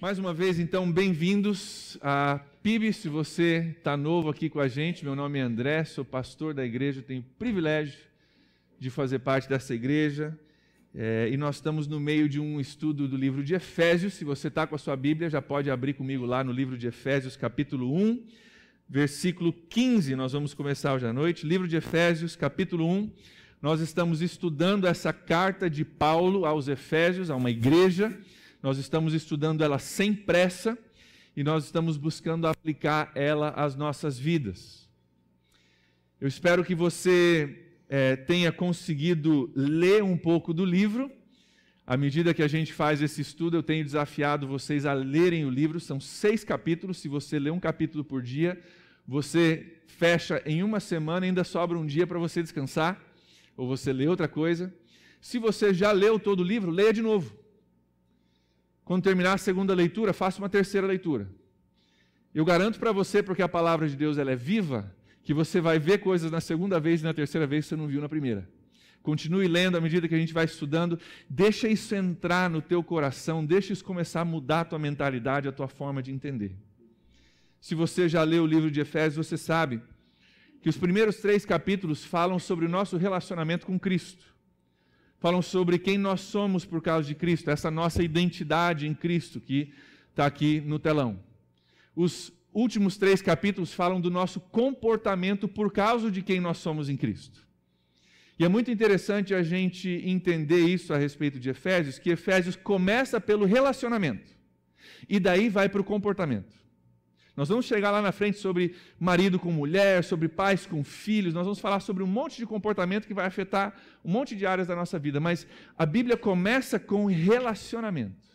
Mais uma vez, então, bem-vindos a PIB. Se você está novo aqui com a gente, meu nome é André, sou pastor da igreja, tenho o privilégio de fazer parte dessa igreja. E nós estamos no meio de um estudo do livro de Efésios. Se você está com a sua Bíblia, já pode abrir comigo lá no livro de Efésios, capítulo 1, versículo 15. Nós vamos começar hoje à noite. Livro de Efésios, capítulo 1. Nós estamos estudando essa carta de Paulo aos Efésios, a uma igreja. Nós estamos estudando ela sem pressa e nós estamos buscando aplicar ela às nossas vidas. Eu espero que você tenha conseguido ler um pouco do livro. À medida que a gente faz esse estudo, eu tenho desafiado vocês a lerem o livro. São 6 capítulos. Se você ler um capítulo por dia, você fecha em uma semana e ainda sobra um dia para você descansar, ou você lê outra coisa. Se você já leu todo o livro, leia de novo. Quando terminar a segunda leitura, faça uma terceira leitura. Eu garanto para você, porque a palavra de Deus ela é viva, que você vai ver coisas na segunda vez e na terceira vez que você não viu na primeira. Continue lendo à medida que a gente vai estudando. Deixa isso entrar no teu coração, deixa isso começar a mudar a tua mentalidade, a tua forma de entender. Se você já leu o livro de Efésios, você sabe que os primeiros 3 capítulos falam sobre o nosso relacionamento com Cristo. Falam sobre quem nós somos por causa de Cristo, essa nossa identidade em Cristo que está aqui no telão. Os últimos 3 capítulos falam do nosso comportamento por causa de quem nós somos em Cristo. E é muito interessante a gente entender isso a respeito de Efésios, que Efésios começa pelo relacionamento e daí vai para o comportamento. Nós vamos chegar lá na frente sobre marido com mulher, sobre pais com filhos, nós vamos falar sobre um monte de comportamento que vai afetar um monte de áreas da nossa vida, mas a Bíblia começa com relacionamento.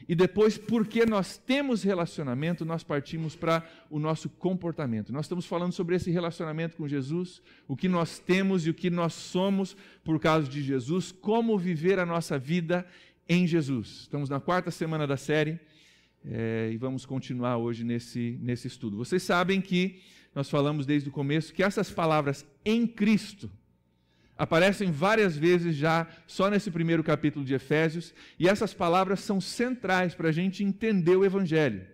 E depois, porque nós temos relacionamento, nós partimos para o nosso comportamento. Nós estamos falando sobre esse relacionamento com Jesus, o que nós temos e o que nós somos por causa de Jesus, como viver a nossa vida em Jesus. Estamos na 4ª semana da série. E vamos continuar hoje nesse estudo. Vocês sabem que nós falamos desde o começo que essas palavras em Cristo aparecem várias vezes já só nesse primeiro capítulo de Efésios, e essas palavras são centrais para a gente entender o Evangelho.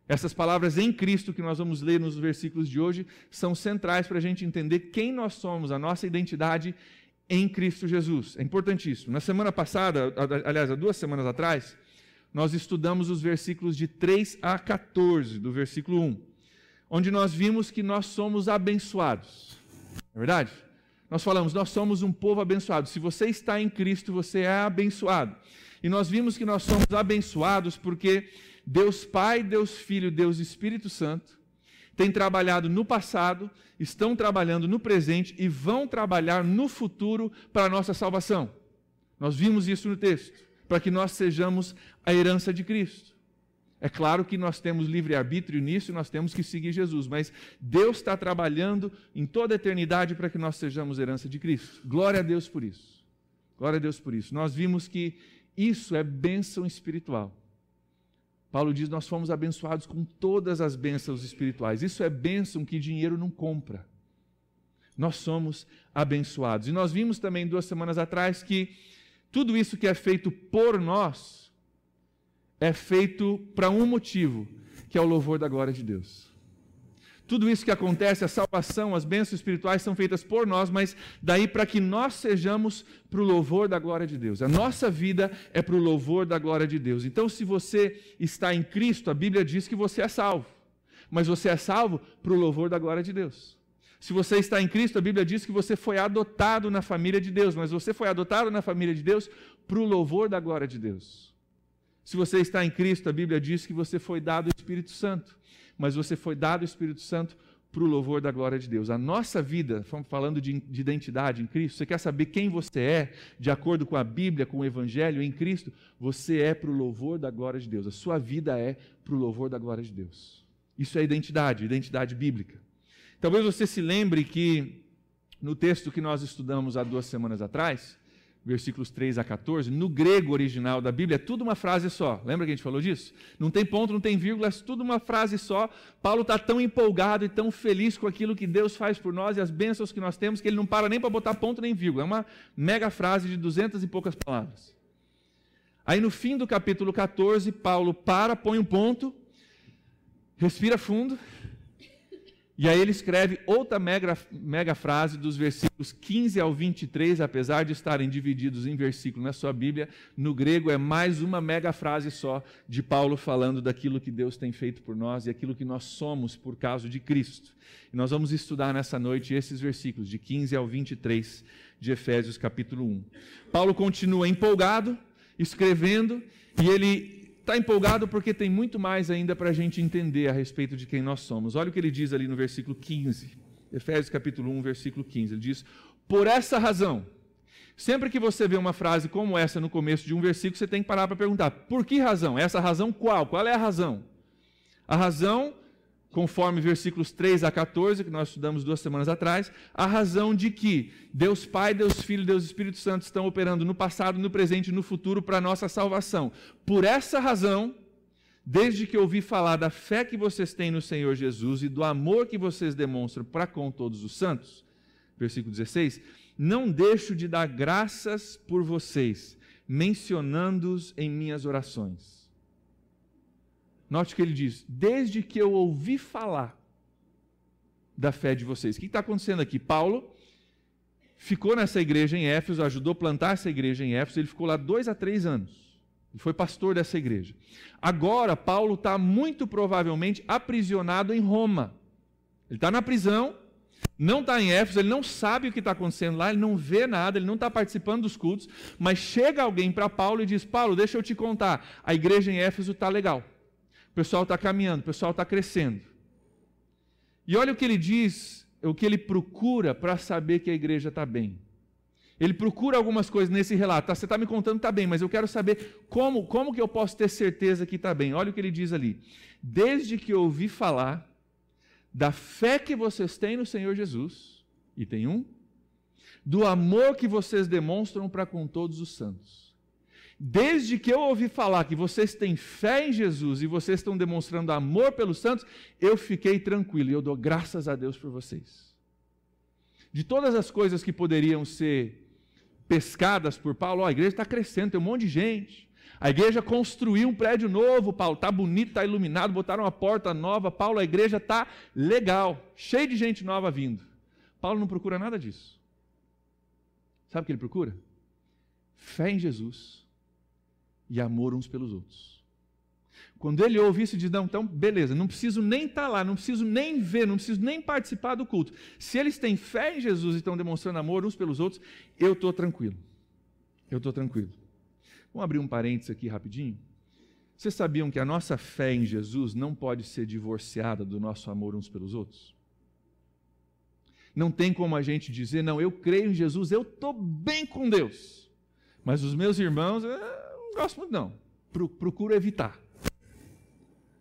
Essas palavras em Cristo que nós vamos ler nos versículos de hoje são centrais para a gente entender quem nós somos, a nossa identidade em Cristo Jesus. É importantíssimo. Na semana passada, aliás, há 2 semanas atrás, nós estudamos os versículos de 3 a 14, do versículo 1, onde nós vimos que nós somos abençoados. Não é verdade? Nós falamos, nós somos um povo abençoado. Se você está em Cristo, você é abençoado. E nós vimos que nós somos abençoados porque Deus Pai, Deus Filho, Deus Espírito Santo têm trabalhado no passado, estão trabalhando no presente e vão trabalhar no futuro para a nossa salvação. Nós vimos isso no texto, para que nós sejamos a herança de Cristo. É claro que nós temos livre-arbítrio nisso e nós temos que seguir Jesus, mas Deus está trabalhando em toda a eternidade para que nós sejamos herança de Cristo. Glória a Deus por isso. Glória a Deus por isso. Nós vimos que isso é bênção espiritual. Paulo diz, nós fomos abençoados com todas as bênçãos espirituais. Isso é bênção que dinheiro não compra. Nós somos abençoados. E nós vimos também 2 semanas atrás que tudo isso que é feito por nós é feito para um motivo, que é o louvor da glória de Deus. Tudo isso que acontece, a salvação, as bênçãos espirituais são feitas por nós, mas daí para que nós sejamos para o louvor da glória de Deus. A nossa vida é para o louvor da glória de Deus. Então, se você está em Cristo, a Bíblia diz que você é salvo, mas você é salvo para o louvor da glória de Deus. Se você está em Cristo, a Bíblia diz que você foi adotado na família de Deus, mas você foi adotado na família de Deus para o louvor da glória de Deus. Se você está em Cristo, a Bíblia diz que você foi dado o Espírito Santo, mas você foi dado o Espírito Santo para o louvor da glória de Deus. A nossa vida, falando de identidade em Cristo, você quer saber quem você é, de acordo com a Bíblia, com o Evangelho em Cristo, você é para o louvor da glória de Deus. A sua vida é para o louvor da glória de Deus. Isso é identidade bíblica. Talvez você se lembre que no texto que nós estudamos há 2 semanas atrás, versículos 3 a 14, no grego original da Bíblia, é tudo uma frase só. Lembra que a gente falou disso? Não tem ponto, não tem vírgula, é tudo uma frase só. Paulo está tão empolgado e tão feliz com aquilo que Deus faz por nós e as bênçãos que nós temos, que ele não para nem para botar ponto nem vírgula. É uma mega frase de 200 e poucas palavras. Aí no fim do capítulo 14, Paulo põe um ponto, respira fundo, e aí ele escreve outra mega frase dos versículos 15 ao 23, apesar de estarem divididos em versículo na sua Bíblia, no grego é mais uma mega frase só de Paulo falando daquilo que Deus tem feito por nós e aquilo que nós somos por causa de Cristo. E nós vamos estudar nessa noite esses versículos de 15 ao 23 de Efésios capítulo 1. Paulo continua empolgado, escrevendo, e ele está empolgado porque tem muito mais ainda para a gente entender a respeito de quem nós somos. Olha o que ele diz ali no versículo 15, Efésios capítulo 1, versículo 15. Ele diz, por essa razão, sempre que você vê uma frase como essa no começo de um versículo, você tem que parar para perguntar, por que razão? Essa razão qual? Qual é a razão? A razão, conforme versículos 3 a 14, que nós estudamos 2 semanas atrás, a razão de que Deus Pai, Deus Filho e Deus Espírito Santo estão operando no passado, no presente e no futuro para a nossa salvação. Por essa razão, desde que ouvi falar da fé que vocês têm no Senhor Jesus e do amor que vocês demonstram para com todos os santos, versículo 16, não deixo de dar graças por vocês, mencionando-os em minhas orações. Note que ele diz, desde que eu ouvi falar da fé de vocês. O que está acontecendo aqui? Paulo ficou nessa igreja em Éfeso, ajudou a plantar essa igreja em Éfeso, ele ficou lá 2 a 3 anos. Ele foi pastor dessa igreja. Agora, Paulo está muito provavelmente aprisionado em Roma. Ele está na prisão, não está em Éfeso, ele não sabe o que está acontecendo lá, ele não vê nada, ele não está participando dos cultos, mas chega alguém para Paulo e diz, Paulo, deixa eu te contar, a igreja em Éfeso está legal. O pessoal está caminhando, o pessoal está crescendo. E olha o que ele diz, o que ele procura para saber que a igreja está bem. Ele procura algumas coisas nesse relato. Você está me contando que está bem, mas eu quero saber como que eu posso ter certeza que está bem. Olha o que ele diz ali. Desde que eu ouvi falar da fé que vocês têm no Senhor Jesus, item 1, do amor que vocês demonstram para com todos os santos. Desde que eu ouvi falar que vocês têm fé em Jesus e vocês estão demonstrando amor pelos santos, eu fiquei tranquilo e eu dou graças a Deus por vocês. De todas as coisas que poderiam ser pescadas por Paulo, a igreja está crescendo, tem um monte de gente. A igreja construiu um prédio novo, Paulo, está bonito, está iluminado, botaram uma porta nova, Paulo, a igreja está legal, cheio de gente nova vindo. Paulo não procura nada disso. Sabe o que ele procura? Fé em Jesus e amor uns pelos outros. Quando ele ouve isso, ele diz, não, então beleza, não preciso nem estar lá, não preciso nem ver, não preciso nem participar do culto. Se eles têm fé em Jesus e estão demonstrando amor uns pelos outros, eu estou tranquilo. Eu estou tranquilo. Vamos abrir um parênteses aqui rapidinho. Vocês sabiam que a nossa fé em Jesus não pode ser divorciada do nosso amor uns pelos outros? Não tem como a gente dizer, não, eu creio em Jesus, eu estou bem com Deus, mas os meus irmãos... não gosto muito não, procuro evitar.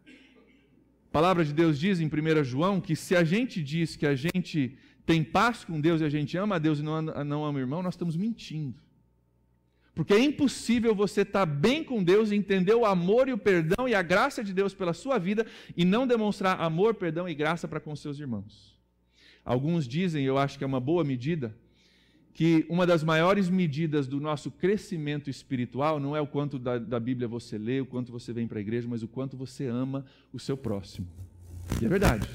A palavra de Deus diz em 1 João que se a gente diz que a gente tem paz com Deus e a gente ama a Deus e não ama o irmão, nós estamos mentindo. Porque é impossível você estar bem com Deus, entender o amor e o perdão e a graça de Deus pela sua vida e não demonstrar amor, perdão e graça para com seus irmãos. Alguns dizem, eu acho que é uma boa medida, que uma das maiores medidas do nosso crescimento espiritual não é o quanto da Bíblia você lê, o quanto você vem para a igreja, mas o quanto você ama o seu próximo. E é verdade,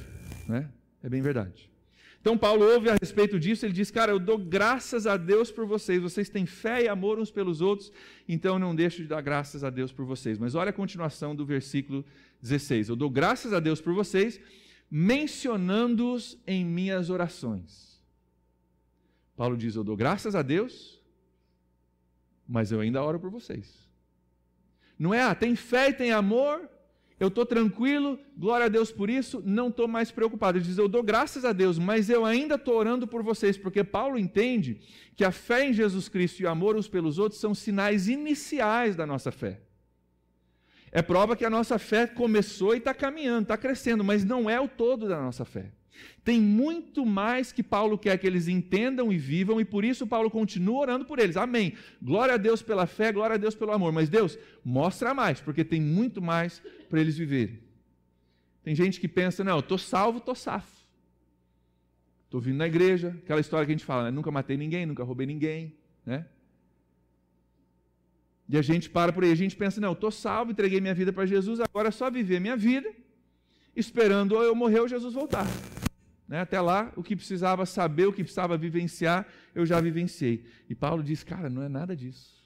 né? É bem verdade. Então Paulo ouve a respeito disso, ele diz, cara, eu dou graças a Deus por vocês têm fé e amor uns pelos outros, então eu não deixo de dar graças a Deus por vocês. Mas olha a continuação do versículo 16, eu dou graças a Deus por vocês, mencionando-os em minhas orações. Paulo diz, eu dou graças a Deus, mas eu ainda oro por vocês. Não é, tem fé e tem amor, eu estou tranquilo, glória a Deus por isso, não estou mais preocupado. Ele diz, eu dou graças a Deus, mas eu ainda estou orando por vocês, porque Paulo entende que a fé em Jesus Cristo e o amor uns pelos outros são sinais iniciais da nossa fé. É prova que a nossa fé começou e está caminhando, está crescendo, mas não é o todo da nossa fé. Tem muito mais que Paulo quer que eles entendam e vivam, e por isso Paulo continua orando por eles. Amém. Glória a Deus pela fé, glória a Deus pelo amor. Mas Deus, mostra mais, porque tem muito mais para eles viverem. Tem gente que pensa, não, eu estou salvo, estou safo. Estou vindo na igreja, aquela história que a gente fala, né? Nunca matei ninguém, nunca roubei ninguém, né? E a gente para por aí, a gente pensa, não, eu estou salvo, entreguei minha vida para Jesus, agora é só viver minha vida, esperando ou eu morrer ou Jesus voltar. Né? Até lá, o que precisava saber, o que precisava vivenciar, eu já vivenciei. E Paulo diz, cara, não é nada disso.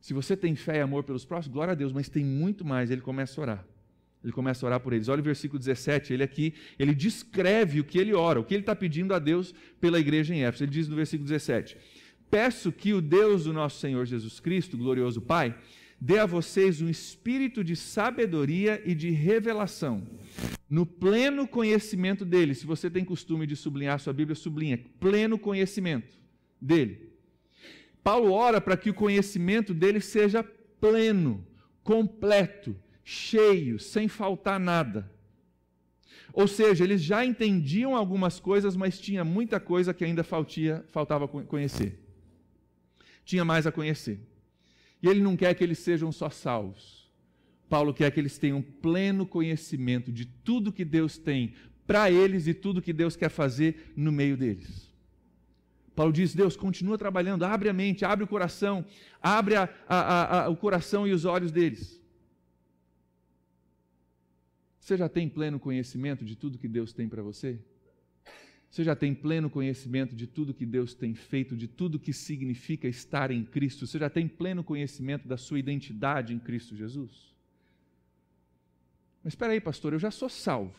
Se você tem fé e amor pelos próximos, glória a Deus, mas tem muito mais. Ele começa a orar. Ele começa a orar por eles. Olha o versículo 17, ele aqui, ele descreve o que ele ora, o que ele está pedindo a Deus pela igreja em Éfeso. Ele diz no versículo 17, peço que o Deus do nosso Senhor Jesus Cristo, glorioso Pai, dê a vocês um espírito de sabedoria e de revelação, no pleno conhecimento dele. Se você tem costume de sublinhar a sua Bíblia, sublinha, pleno conhecimento dele. Paulo ora para que o conhecimento dele seja pleno, completo, cheio, sem faltar nada. Ou seja, eles já entendiam algumas coisas, mas tinha muita coisa que ainda faltava conhecer. Tinha mais a conhecer. E ele não quer que eles sejam só salvos. Paulo quer que eles tenham pleno conhecimento de tudo que Deus tem para eles e tudo que Deus quer fazer no meio deles. Paulo diz, Deus, continua trabalhando, abre a mente, abre o coração, abre o coração e os olhos deles. Você já tem pleno conhecimento de tudo que Deus tem para você? Você já tem pleno conhecimento de tudo que Deus tem feito, de tudo que significa estar em Cristo? Você já tem pleno conhecimento da sua identidade em Cristo Jesus? Mas espera aí, pastor, eu já sou salvo.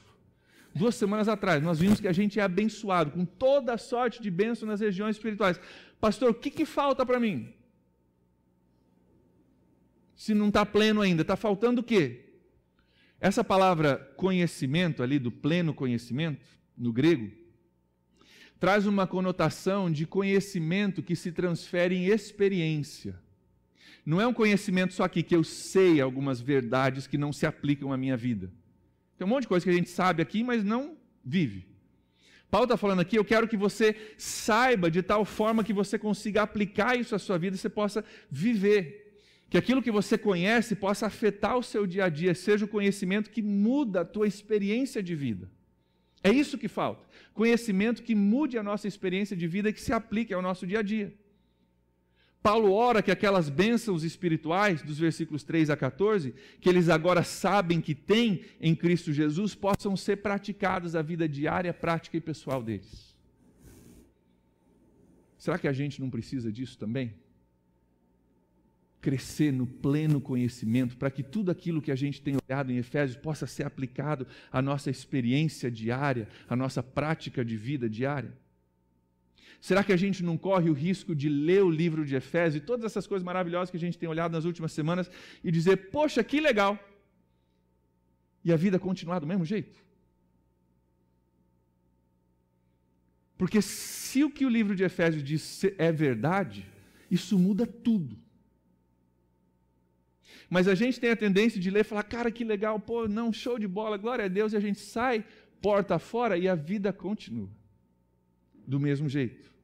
2 semanas atrás, nós vimos que a gente é abençoado com toda a sorte de bênção nas regiões espirituais. Pastor, o que falta para mim? Se não está pleno ainda, está faltando o quê? Essa palavra conhecimento ali, do pleno conhecimento, no grego, traz uma conotação de conhecimento que se transfere em experiência. Não é um conhecimento só aqui que eu sei algumas verdades que não se aplicam à minha vida. Tem um monte de coisa que a gente sabe aqui, mas não vive. Paulo está falando aqui, eu quero que você saiba de tal forma que você consiga aplicar isso à sua vida e você possa viver. Que aquilo que você conhece possa afetar o seu dia a dia, seja o conhecimento que muda a tua experiência de vida. É isso que falta. Conhecimento que mude a nossa experiência de vida e que se aplique ao nosso dia a dia. Paulo ora que aquelas bênçãos espirituais, dos versículos 3 a 14, que eles agora sabem que têm em Cristo Jesus, possam ser praticadas na vida diária, prática e pessoal deles. Será que a gente não precisa disso também? Crescer no pleno conhecimento, para que tudo aquilo que a gente tem olhado em Efésios possa ser aplicado à nossa experiência diária, à nossa prática de vida diária? Será que a gente não corre o risco de ler o livro de Efésios e todas essas coisas maravilhosas que a gente tem olhado nas últimas semanas e dizer, poxa, que legal, e a vida continuar do mesmo jeito? Porque se o que o livro de Efésios diz é verdade, isso muda tudo. Mas a gente tem a tendência de ler e falar, cara, que legal, pô, não, show de bola, glória a Deus, e a gente sai porta fora e a vida continua do mesmo jeito.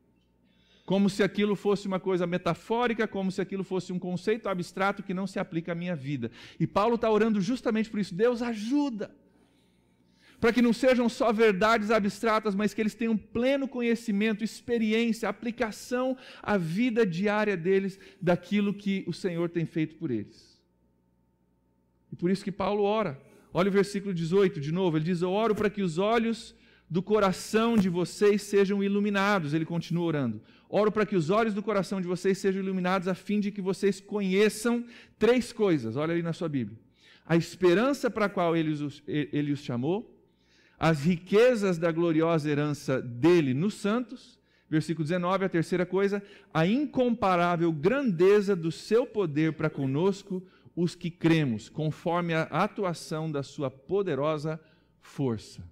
Como se aquilo fosse uma coisa metafórica, como se aquilo fosse um conceito abstrato que não se aplica à minha vida. E Paulo está orando justamente por isso. Deus ajuda, para que não sejam só verdades abstratas, mas que eles tenham pleno conhecimento, experiência, aplicação à vida diária deles, daquilo que o Senhor tem feito por eles. E por isso que Paulo ora. Olha o versículo 18 de novo, ele diz, eu oro para que os olhos do coração de vocês sejam iluminados. Ele continua orando. Oro para que os olhos do coração de vocês sejam iluminados, a fim de que vocês conheçam 3 coisas. Olha ali na sua Bíblia. A esperança para a qual ele os chamou, as riquezas da gloriosa herança dele nos santos, versículo 19, a terceira coisa, a incomparável grandeza do seu poder para conosco, os que cremos, conforme a atuação da sua poderosa força.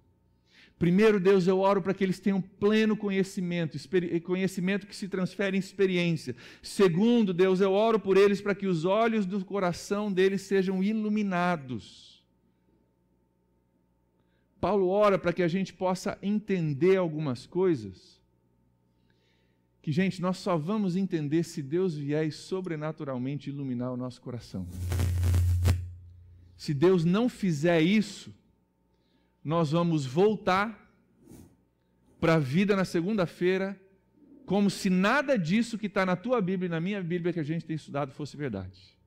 Primeiro, Deus, eu oro para que eles tenham pleno conhecimento, conhecimento que se transfere em experiência. Segundo, Deus, eu oro por eles para que os olhos do coração deles sejam iluminados. Paulo ora para que a gente possa entender algumas coisas que, gente, nós só vamos entender se Deus vier e sobrenaturalmente iluminar o nosso coração. Se Deus não fizer isso, nós vamos voltar para a vida na segunda-feira como se nada disso que está na tua Bíblia e na minha Bíblia que a gente tem estudado fosse verdade.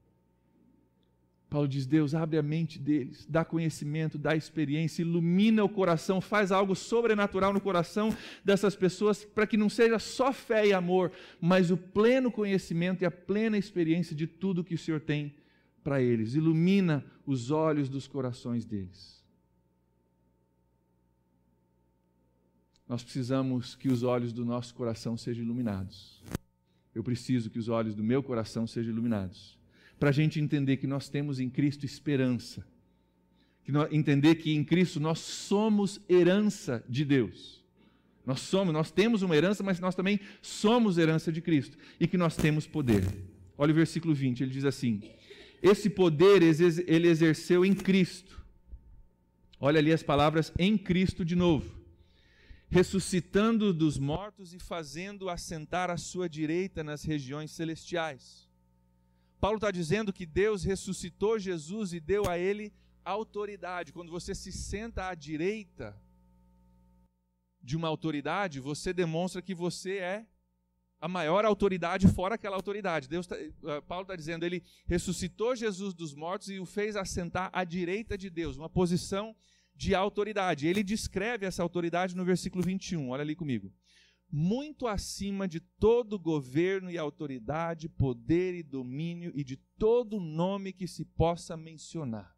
Paulo diz, Deus abre a mente deles, dá conhecimento, dá experiência, ilumina o coração, faz algo sobrenatural no coração dessas pessoas, para que não seja só fé e amor, mas o pleno conhecimento e a plena experiência de tudo que o Senhor tem para eles. Ilumina os olhos dos corações deles. Nós precisamos que os olhos do nosso coração sejam iluminados. Eu preciso que os olhos do meu coração sejam iluminados, para a gente entender que nós temos em Cristo esperança, entender que em Cristo nós somos herança de Deus. Nós temos uma herança, mas nós também somos herança de Cristo, e que nós temos poder. Olha o versículo 20, ele diz assim, esse poder ele exerceu em Cristo. Olha ali as palavras, em Cristo de novo. Ressuscitando dos mortos e fazendo assentar à sua direita nas regiões celestiais. Paulo está dizendo que Deus ressuscitou Jesus e deu a ele autoridade. Quando você se senta à direita de uma autoridade, você demonstra que você é a maior autoridade fora aquela autoridade. Paulo está dizendo, ele ressuscitou Jesus dos mortos e o fez assentar à direita de Deus, uma posição de autoridade. Ele descreve essa autoridade no versículo 21, olha ali comigo. Muito acima de todo governo e autoridade, poder e domínio e de todo nome que se possa mencionar.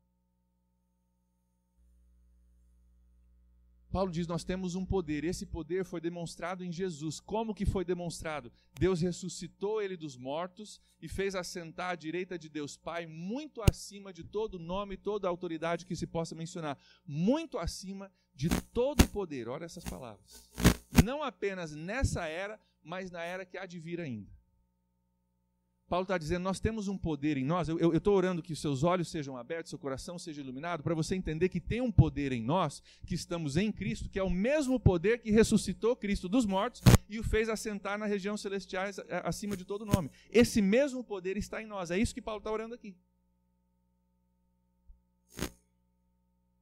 Paulo diz, nós temos um poder, esse poder foi demonstrado em Jesus. Como que foi demonstrado? Deus ressuscitou ele dos mortos e fez assentar à direita de Deus Pai, muito acima de todo nome e toda autoridade que se possa mencionar. Muito acima de todo poder, olha essas palavras. Não apenas nessa era, mas na era que há de vir ainda. Paulo está dizendo, nós temos um poder em nós. Eu estou orando que os seus olhos sejam abertos, seu coração seja iluminado, para você entender que tem um poder em nós, que estamos em Cristo, que é o mesmo poder que ressuscitou Cristo dos mortos e o fez assentar na região celestiais acima de todo nome. Esse mesmo poder está em nós. É isso que Paulo está orando aqui.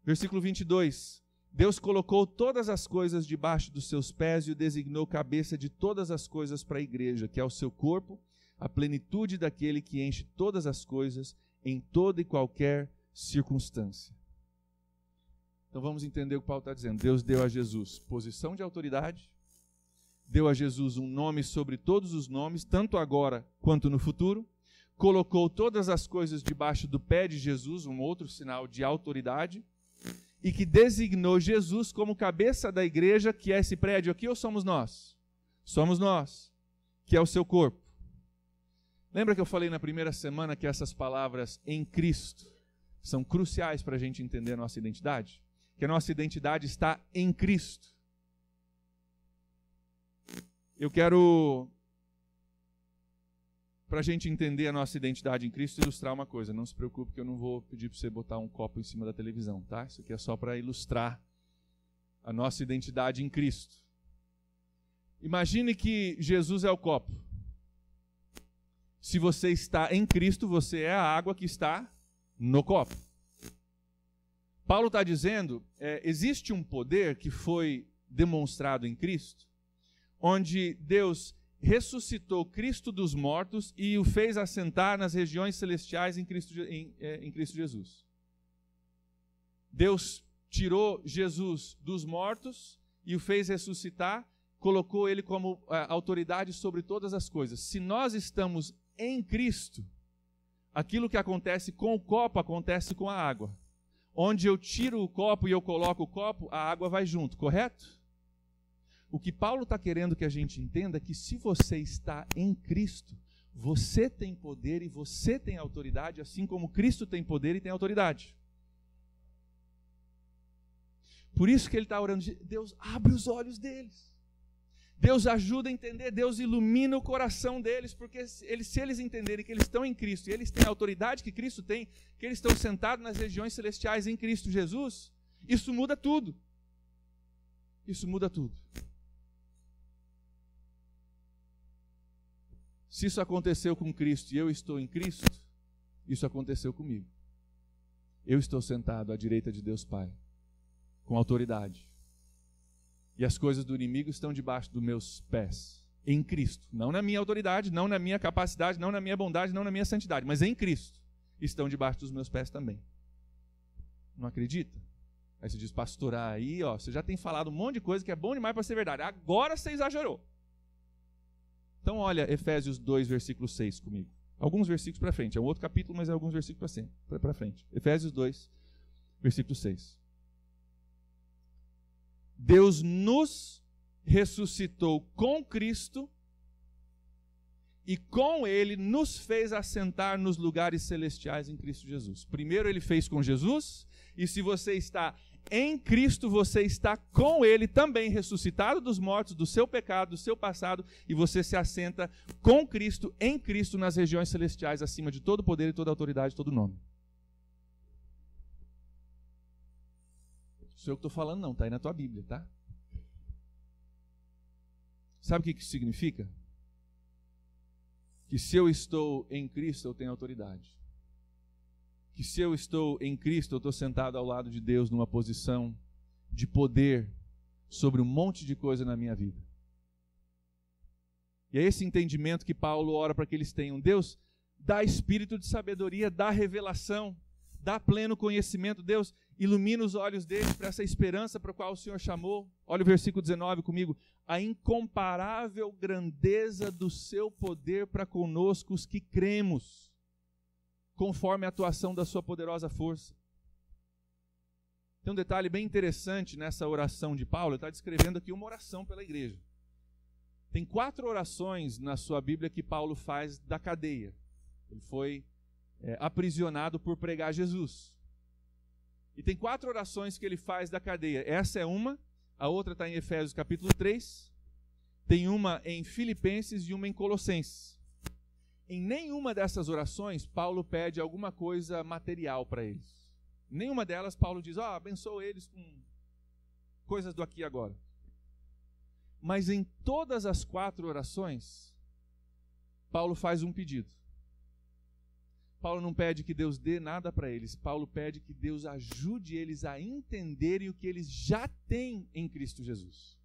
Versículo 22. Deus colocou todas as coisas debaixo dos seus pés e o designou cabeça de todas as coisas para a igreja, que é o seu corpo, a plenitude daquele que enche todas as coisas em toda e qualquer circunstância. Então vamos entender o que Paulo está dizendo. Deus deu a Jesus posição de autoridade, deu a Jesus um nome sobre todos os nomes, tanto agora quanto no futuro, colocou todas as coisas debaixo do pé de Jesus, um outro sinal de autoridade, e que designou Jesus como cabeça da igreja, que é esse prédio aqui, ou somos nós? Somos nós, que é o seu corpo. Lembra que eu falei na primeira semana que essas palavras em Cristo são cruciais para a gente entender a nossa identidade? Que a nossa identidade está em Cristo. Eu quero, para a gente entender a nossa identidade em Cristo, ilustrar uma coisa. Não se preocupe que eu não vou pedir para você botar um copo em cima da televisão, tá? Isso aqui é só para ilustrar a nossa identidade em Cristo. Imagine que Jesus é o copo. Se você está em Cristo, você é a água que está no copo. Paulo está dizendo, existe um poder que foi demonstrado em Cristo, onde Deus ressuscitou Cristo dos mortos e o fez assentar nas regiões celestiais em Cristo Jesus. Deus tirou Jesus dos mortos e o fez ressuscitar, colocou ele como autoridade sobre todas as coisas. Se nós estamos em Cristo, aquilo que acontece com o copo acontece com a água. Onde eu tiro o copo e eu coloco o copo, a água vai junto, correto? O que Paulo está querendo que a gente entenda é que se você está em Cristo, você tem poder e você tem autoridade, assim como Cristo tem poder e tem autoridade. Por isso que ele está orando, Deus abre os olhos deles. Deus ajuda a entender, Deus ilumina o coração deles, porque se eles entenderem que eles estão em Cristo, e eles têm a autoridade que Cristo tem, que eles estão sentados nas regiões celestiais em Cristo Jesus, isso muda tudo. Isso muda tudo. Se isso aconteceu com Cristo e eu estou em Cristo, isso aconteceu comigo. Eu estou sentado à direita de Deus Pai, com autoridade. E as coisas do inimigo estão debaixo dos meus pés. Em Cristo. Não na minha autoridade, não na minha capacidade, não na minha bondade, não na minha santidade, mas em Cristo. Estão debaixo dos meus pés também. Não acredita? Aí você diz, pastor, aí ó, você já tem falado um monte de coisa que é bom demais para ser verdade. Agora você exagerou. Então olha Efésios 2, versículo 6 comigo. Alguns versículos para frente. É um outro capítulo, mas é alguns versículos para frente. Efésios 2, versículo 6. Deus nos ressuscitou com Cristo e com Ele nos fez assentar nos lugares celestiais em Cristo Jesus. Primeiro Ele fez com Jesus, e se você está em Cristo, você está com Ele também ressuscitado dos mortos, do seu pecado, do seu passado, e você se assenta com Cristo, em Cristo, nas regiões celestiais, acima de todo poder e toda autoridade, todo nome. Não sou eu que estou falando não, está aí na tua Bíblia, tá? Sabe o que isso significa? Que se eu estou em Cristo, eu tenho autoridade. Que se eu estou em Cristo, eu estou sentado ao lado de Deus numa posição de poder sobre um monte de coisa na minha vida. E é esse entendimento que Paulo ora para que eles tenham. Deus dá espírito de sabedoria, dá revelação, dá pleno conhecimento. Deus ilumina os olhos deles para essa esperança para a qual o Senhor chamou. Olha o versículo 19 comigo. A incomparável grandeza do seu poder para conosco os que cremos, conforme a atuação da sua poderosa força. Tem um detalhe bem interessante nessa oração de Paulo. Ele está descrevendo aqui uma oração pela igreja. Tem 4 orações na sua Bíblia que Paulo faz da cadeia. Ele foi aprisionado por pregar Jesus. E tem 4 orações que ele faz da cadeia. Essa é uma, a outra está em Efésios capítulo 3, tem uma em Filipenses e uma em Colossenses. Em nenhuma dessas orações, Paulo pede alguma coisa material para eles. Nenhuma delas, Paulo diz, abençoa eles com coisas do aqui e agora. Mas em todas as 4 orações, Paulo faz um pedido. Paulo não pede que Deus dê nada para eles. Paulo pede que Deus ajude eles a entenderem o que eles já têm em Cristo Jesus.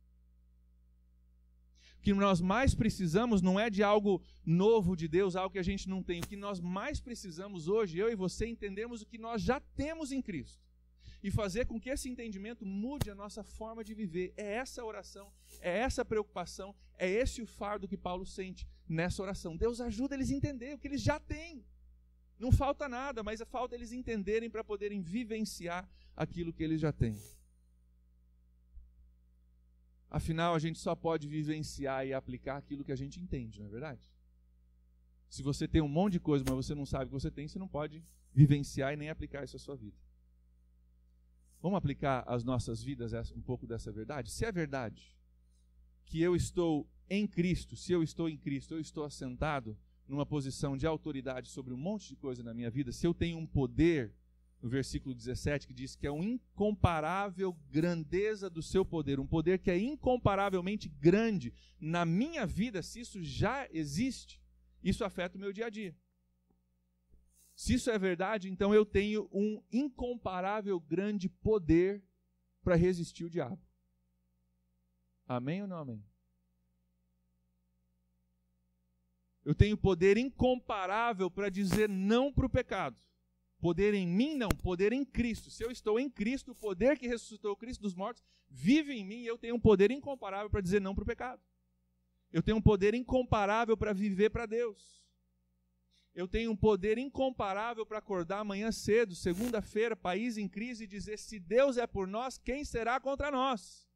O que nós mais precisamos não é de algo novo de Deus, algo que a gente não tem. O que nós mais precisamos hoje, eu e você, entendermos o que nós já temos em Cristo. E fazer com que esse entendimento mude a nossa forma de viver. É essa oração, é essa preocupação, é esse o fardo que Paulo sente nessa oração. Deus ajuda eles a entender o que eles já têm. Não falta nada, mas falta eles entenderem para poderem vivenciar aquilo que eles já têm. Afinal, a gente só pode vivenciar e aplicar aquilo que a gente entende, não é verdade? Se você tem um monte de coisa, mas você não sabe o que você tem, você não pode vivenciar e nem aplicar isso à sua vida. Vamos aplicar às nossas vidas um pouco dessa verdade? Se é verdade que eu estou em Cristo, se eu estou em Cristo, eu estou assentado numa posição de autoridade sobre um monte de coisa na minha vida, se eu tenho um poder, no versículo 17, que diz que é uma incomparável grandeza do seu poder, um poder que é incomparavelmente grande na minha vida, se isso já existe, isso afeta o meu dia a dia. Se isso é verdade, então eu tenho um incomparável grande poder para resistir o diabo. Amém ou não amém? Eu tenho poder incomparável para dizer não para o pecado. Poder em mim, não. Poder em Cristo. Se eu estou em Cristo, o poder que ressuscitou o Cristo dos mortos vive em mim e eu tenho um poder incomparável para dizer não para o pecado. Eu tenho um poder incomparável para viver para Deus. Eu tenho um poder incomparável para acordar amanhã cedo, segunda-feira, país em crise, e dizer, se Deus é por nós, quem será contra nós?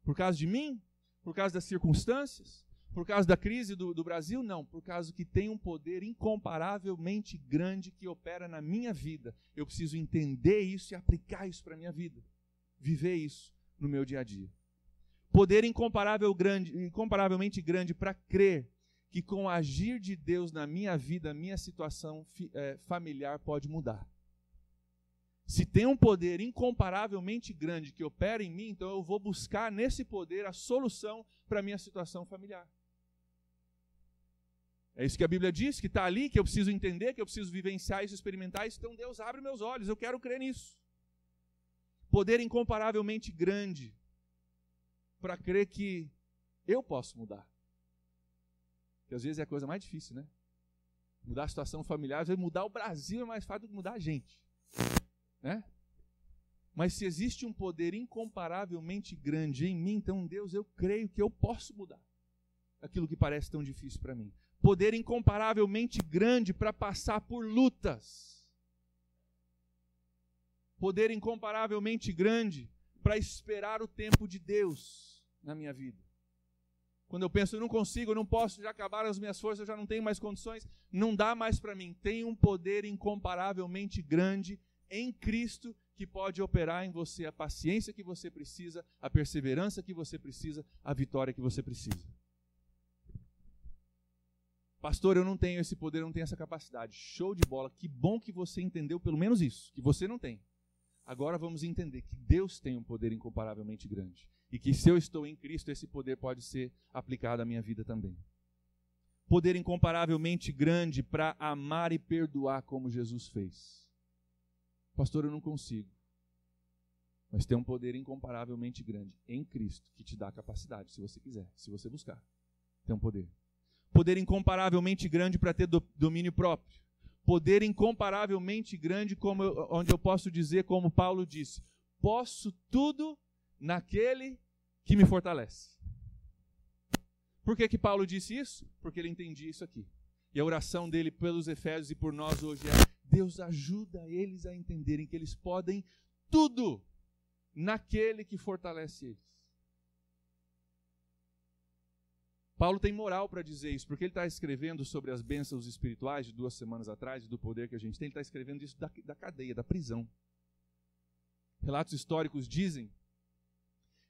Por causa de mim? Por causa das circunstâncias? Por causa da crise do Brasil? Não, por causa que tem um poder incomparavelmente grande que opera na minha vida. Eu preciso entender isso e aplicar isso para a minha vida. Viver isso no meu dia a dia. Poder incomparavelmente grande para crer que com o agir de Deus na minha vida, a minha situação familiar pode mudar. Se tem um poder incomparavelmente grande que opera em mim, então eu vou buscar nesse poder a solução para a minha situação familiar. É isso que a Bíblia diz, que está ali, que eu preciso entender, que eu preciso vivenciar isso, experimentar isso. Então Deus abre meus olhos, eu quero crer nisso. Poder incomparavelmente grande para crer que Eu posso mudar. Porque às vezes é a coisa mais difícil, né? Mudar a situação familiar, às vezes mudar o Brasil é mais fácil do que mudar a gente. Né? Mas se existe um poder incomparavelmente grande em mim, então, Deus, eu creio que eu posso mudar aquilo que parece tão difícil para mim. Poder incomparavelmente grande para passar por lutas. Poder incomparavelmente grande para esperar o tempo de Deus na minha vida. Quando eu penso, eu não consigo, eu não posso, já acabaram as minhas forças, eu já não tenho mais condições, não dá mais para mim. Tem um poder incomparavelmente grande em Cristo que pode operar em você a paciência que você precisa, a perseverança que você precisa, a vitória que você precisa. Pastor, eu não tenho esse poder, eu não tenho essa capacidade. Show de bola, que bom que você entendeu pelo menos isso, que você não tem. Agora vamos entender que Deus tem um poder incomparavelmente grande. E que se eu estou em Cristo, esse poder pode ser aplicado à minha vida também. Poder incomparavelmente grande para amar e perdoar como Jesus fez. Pastor, eu não consigo. Mas tem um poder incomparavelmente grande em Cristo que te dá a capacidade, se você quiser, se você buscar. Tem um poder. Poder incomparavelmente grande para ter domínio próprio. Poder incomparavelmente grande, onde eu posso dizer, como Paulo disse, posso tudo naquele que me fortalece. Por que Paulo disse isso? Porque ele entendia isso aqui. E a oração dele pelos Efésios e por nós hoje é: Deus ajuda eles a entenderem que eles podem tudo naquele que fortalece eles. Paulo tem moral para dizer isso, porque ele está escrevendo sobre as bênçãos espirituais de 2 semanas atrás, e do poder que a gente tem, ele está escrevendo isso da cadeia, da prisão. Relatos históricos dizem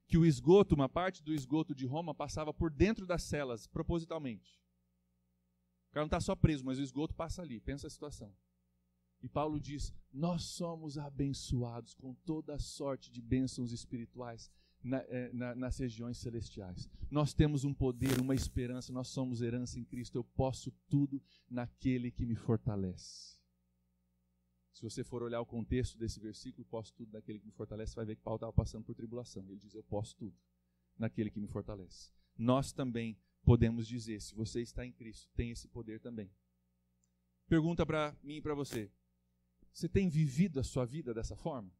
que o esgoto, uma parte do esgoto de Roma, passava por dentro das celas, propositalmente. O cara não está só preso, mas o esgoto passa ali, pensa a situação. E Paulo diz, nós somos abençoados com toda sorte de bênçãos espirituais nas regiões celestiais. Nós temos um poder, uma esperança, nós somos herança em Cristo. Eu posso tudo naquele que me fortalece. Se você for olhar o contexto desse versículo, posso tudo naquele que me fortalece, você vai ver que Paulo estava passando por tribulação. Ele diz, eu posso tudo naquele que me fortalece. Nós também podemos dizer, se você está em Cristo, tem esse poder também. Pergunta para mim e para você. Você tem vivido a sua vida dessa forma?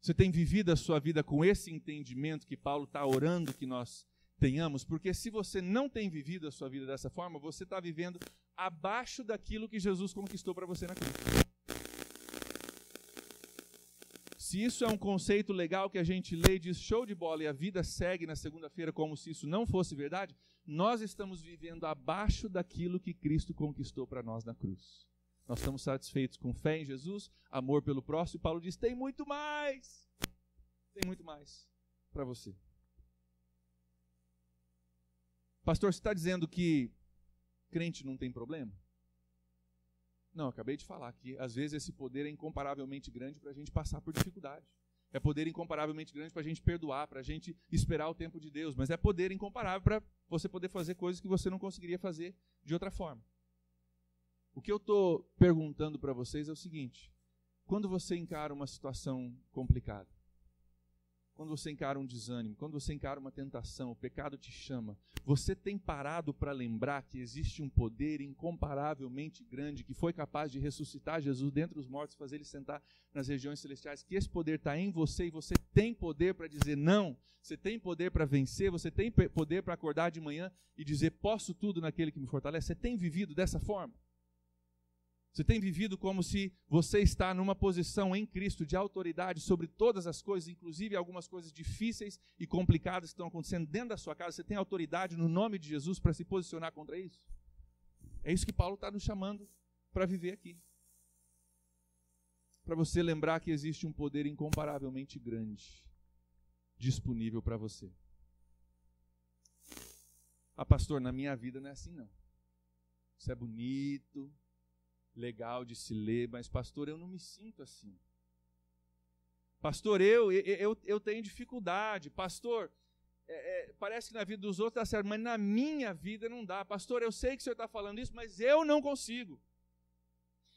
Você tem vivido a sua vida com esse entendimento que Paulo está orando que nós tenhamos? Porque se você não tem vivido a sua vida dessa forma, você está vivendo abaixo daquilo que Jesus conquistou para você na cruz. Se isso é um conceito legal que a gente lê e diz show de bola e a vida segue na segunda-feira como se isso não fosse verdade, nós estamos vivendo abaixo daquilo que Cristo conquistou para nós na cruz. Nós estamos satisfeitos com fé em Jesus, amor pelo próximo, e Paulo diz, tem muito mais para você. Pastor, você está dizendo que crente não tem problema? Não, acabei de falar que às vezes esse poder é incomparavelmente grande para a gente passar por dificuldade. É poder incomparavelmente grande para a gente perdoar, para a gente esperar o tempo de Deus, mas é poder incomparável para você poder fazer coisas que você não conseguiria fazer de outra forma. O que eu estou perguntando para vocês é o seguinte: quando você encara uma situação complicada, quando você encara um desânimo, quando você encara uma tentação, o pecado te chama, você tem parado para lembrar que existe um poder incomparavelmente grande que foi capaz de ressuscitar Jesus dentre os mortos, fazer ele sentar nas regiões celestiais, que esse poder está em você e você tem poder para dizer não, você tem poder para vencer, você tem poder para acordar de manhã e dizer posso tudo naquele que me fortalece? Você tem vivido dessa forma? Você tem vivido como se você está numa posição em Cristo de autoridade sobre todas as coisas, inclusive algumas coisas difíceis e complicadas que estão acontecendo dentro da sua casa. Você tem autoridade no nome de Jesus para se posicionar contra isso? É isso que Paulo está nos chamando para viver aqui. Para você lembrar que existe um poder incomparavelmente grande disponível para você. Ah, pastor, na minha vida não é assim não. Isso é bonito, legal de se ler, mas pastor, eu não me sinto assim. Pastor, eu tenho dificuldade. Pastor, parece que na vida dos outros está certo, mas na minha vida não dá. Pastor, eu sei que o senhor está falando isso, mas eu não consigo.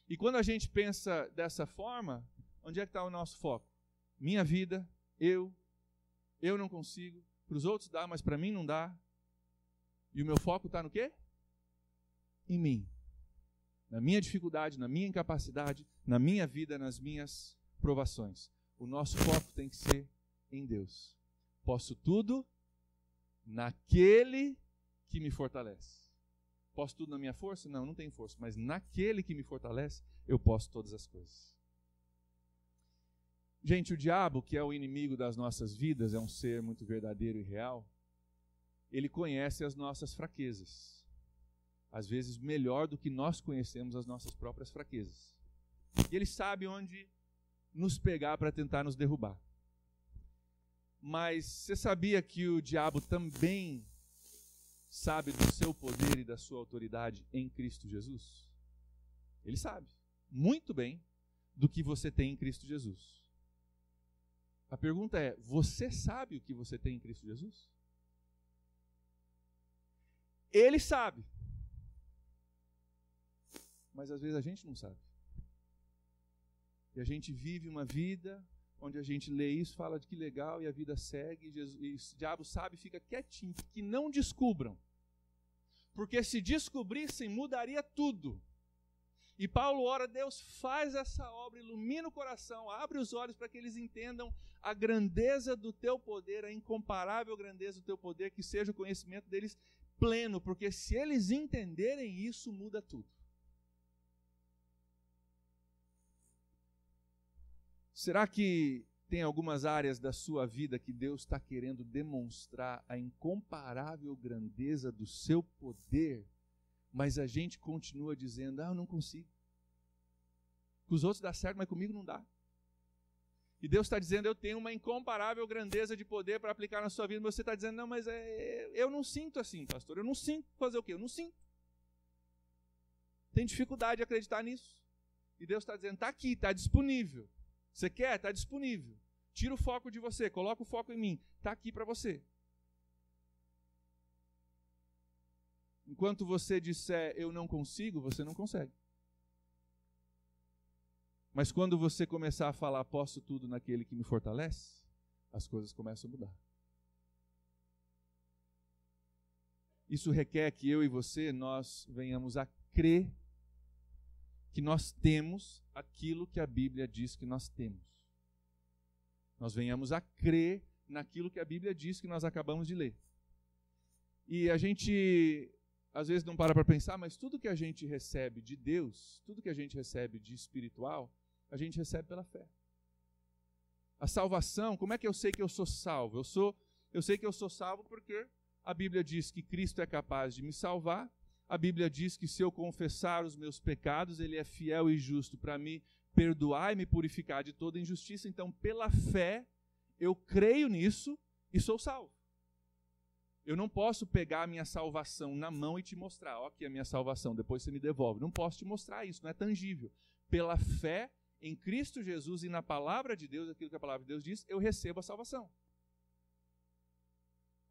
E quando a gente pensa dessa forma, onde é que está o nosso foco? Minha vida, eu não consigo. Para os outros dá, mas para mim não dá. E o meu foco está no quê? Em mim. Na minha dificuldade, na minha incapacidade, na minha vida, nas minhas provações. O nosso foco tem que ser em Deus. Posso tudo naquele que me fortalece. Posso tudo na minha força? Não, não tenho força. Mas naquele que me fortalece, eu posso todas as coisas. Gente, o diabo, que é o inimigo das nossas vidas, é um ser muito verdadeiro e real. Ele conhece as nossas fraquezas. Às vezes melhor do que nós conhecemos as nossas próprias fraquezas. E ele sabe onde nos pegar para tentar nos derrubar. Mas você sabia que o diabo também sabe do seu poder e da sua autoridade em Cristo Jesus? Ele sabe muito bem do que você tem em Cristo Jesus. A pergunta é, você sabe o que você tem em Cristo Jesus? Ele sabe. Mas às vezes a gente não sabe. E a gente vive uma vida onde a gente lê isso, fala de que legal, e a vida segue, e o diabo sabe e fica quietinho, que não descubram. Porque se descobrissem, mudaria tudo. E Paulo ora, Deus faz essa obra, ilumina o coração, abre os olhos para que eles entendam a grandeza do teu poder, a incomparável grandeza do teu poder, que seja o conhecimento deles pleno, porque se eles entenderem isso, muda tudo. Será que tem algumas áreas da sua vida que Deus está querendo demonstrar a incomparável grandeza do seu poder, mas a gente continua dizendo, eu não consigo. Com os outros dá certo, mas comigo não dá. E Deus está dizendo, eu tenho uma incomparável grandeza de poder para aplicar na sua vida, mas você está dizendo, não, mas eu não sinto assim, pastor, eu não sinto fazer o quê? Eu não sinto. Tem dificuldade de acreditar nisso. E Deus está dizendo, está aqui, está disponível. Você quer? Está disponível. Tira o foco de você, coloca o foco em mim. Está aqui para você. Enquanto você disser, eu não consigo, você não consegue. Mas quando você começar a falar, posso tudo naquele que me fortalece, as coisas começam a mudar. Isso requer que eu e você, nós venhamos a crer que nós temos aquilo que a Bíblia diz que nós temos. Nós venhamos a crer naquilo que a Bíblia diz que nós acabamos de ler. E a gente, às vezes, não para pensar, mas tudo que a gente recebe de Deus, tudo que a gente recebe de espiritual, a gente recebe pela fé. A salvação, como é que eu sei que eu sou salvo? Eu sei que eu sou salvo porque a Bíblia diz que Cristo é capaz de me salvar. A Bíblia diz que se eu confessar os meus pecados, Ele é fiel e justo para me perdoar e me purificar de toda injustiça. Então, pela fé, eu creio nisso e sou salvo. Eu não posso pegar a minha salvação na mão e te mostrar, ó, aqui é a minha salvação, depois você me devolve. Não posso te mostrar isso, não é tangível. Pela fé em Cristo Jesus e na palavra de Deus, aquilo que a palavra de Deus diz, eu recebo a salvação.